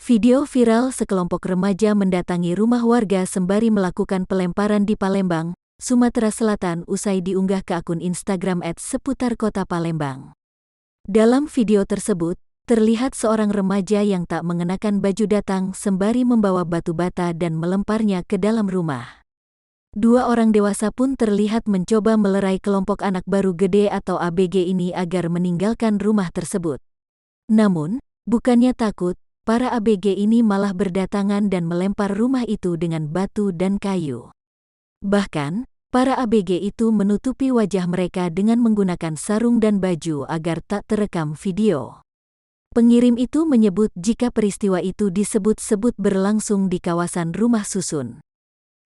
Video viral sekelompok remaja mendatangi rumah warga sembari melakukan pelemparan di Palembang, Sumatera Selatan usai diunggah ke akun Instagram @seputar kota Palembang. Dalam video tersebut, terlihat seorang remaja yang tak mengenakan baju datang sembari membawa batu bata dan melemparnya ke dalam rumah. Dua orang dewasa pun terlihat mencoba melerai kelompok anak baru gede atau ABG ini agar meninggalkan rumah tersebut. Namun, bukannya takut, para ABG ini malah berdatangan dan melempar rumah itu dengan batu dan kayu. Bahkan, para ABG itu menutupi wajah mereka dengan menggunakan sarung dan baju agar tak terekam video. Pengirim itu menyebut jika peristiwa itu disebut-sebut berlangsung di kawasan Rumah Susun.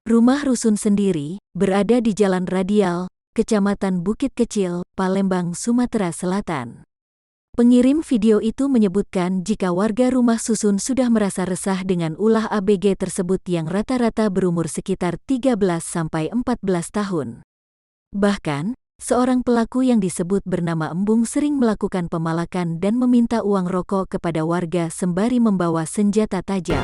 Rumah Rusun sendiri berada di Jalan Radial, Kecamatan Bukit Kecil, Palembang, Sumatera Selatan. Pengirim video itu menyebutkan jika warga Rumah Susun sudah merasa resah dengan ulah ABG tersebut yang rata-rata berumur sekitar 13–14 tahun. Bahkan, seorang pelaku yang disebut bernama Embung sering melakukan pemalakan dan meminta uang rokok kepada warga sembari membawa senjata tajam.